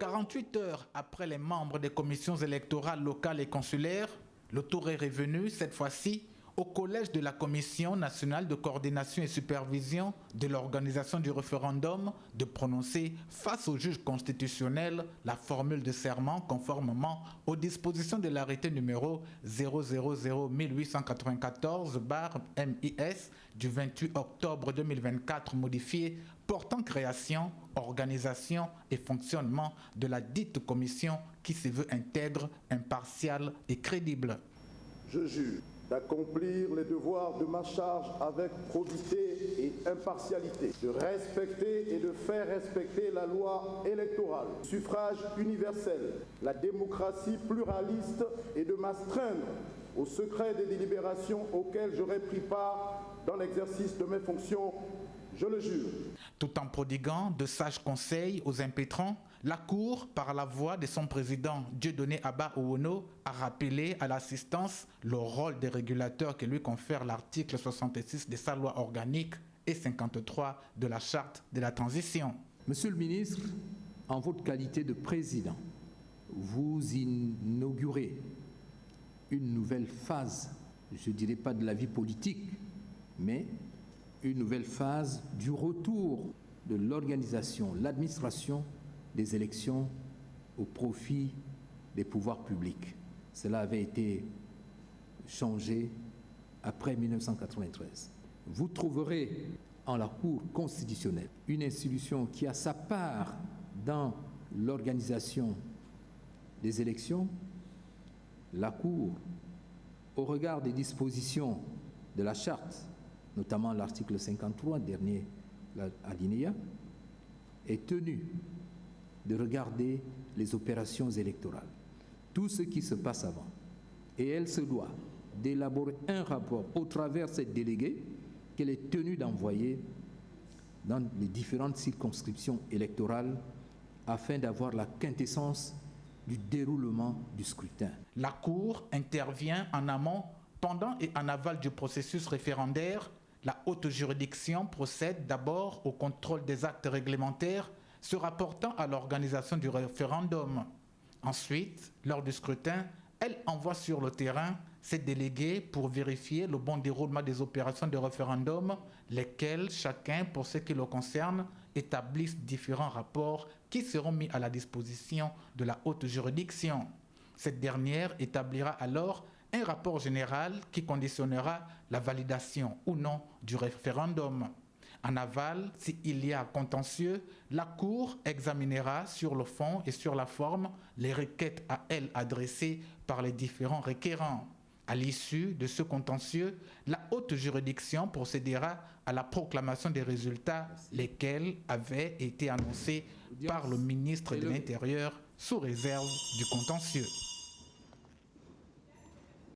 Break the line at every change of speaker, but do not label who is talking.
48 heures après les membres des commissions électorales locales et consulaires, le tour est revenu, cette fois-ci, au collège de la Commission nationale de coordination et supervision de l'organisation du référendum de prononcer face au juge constitutionnel la formule de serment conformément aux dispositions de l'arrêté numéro 000-1894/MIS du 28 octobre 2024 modifié portant création, organisation et fonctionnement de la dite commission qui se veut intègre, impartiale et crédible.
Je jure d'accomplir les devoirs de ma charge avec probité et impartialité, de respecter et de faire respecter la loi électorale, le suffrage universel, la démocratie pluraliste et de m'astreindre au secret des délibérations auxquelles j'aurai pris part dans l'exercice de mes fonctions. Je le jure.
Tout en prodiguant de sages conseils aux impétrants, la Cour, par la voix de son président Dieudonné Abba Owono, a rappelé à l'assistance le rôle des régulateurs que lui confère l'article 66 de sa loi organique et 53 de la charte de la transition.
Monsieur le ministre, en votre qualité de président, vous inaugurez une nouvelle phase, je ne dirais pas de la vie politique, mais une nouvelle phase du retour de l'organisation, l'administration des élections au profit des pouvoirs publics. Cela avait été changé après 1993. Vous trouverez en la Cour constitutionnelle une institution qui a sa part dans l'organisation des élections. La Cour, au regard des dispositions de la charte, notamment l'article 53, dernier alinéa, est tenue de regarder les opérations électorales, tout ce qui se passe avant. Et elle se doit d'élaborer un rapport au travers de cette déléguée qu'elle est tenue d'envoyer dans les différentes circonscriptions électorales afin d'avoir la quintessence du déroulement du scrutin.
La Cour intervient en amont, pendant et en aval du processus référendaire. La haute juridiction procède d'abord au contrôle des actes réglementaires se rapportant à l'organisation du référendum. Ensuite, lors du scrutin, elle envoie sur le terrain ses délégués pour vérifier le bon déroulement des opérations de référendum, lesquels, chacun pour ce qui le concerne, établissent différents rapports qui seront mis à la disposition de la haute juridiction. Cette dernière établira alors un rapport général qui conditionnera la validation ou non du référendum. En aval, s'il y a contentieux, la Cour examinera sur le fond et sur la forme les requêtes à elle adressées par les différents requérants. À l'issue de ce contentieux, la haute juridiction procédera à la proclamation des résultats, lesquels avaient été annoncés par le ministre de l'Intérieur sous réserve du contentieux.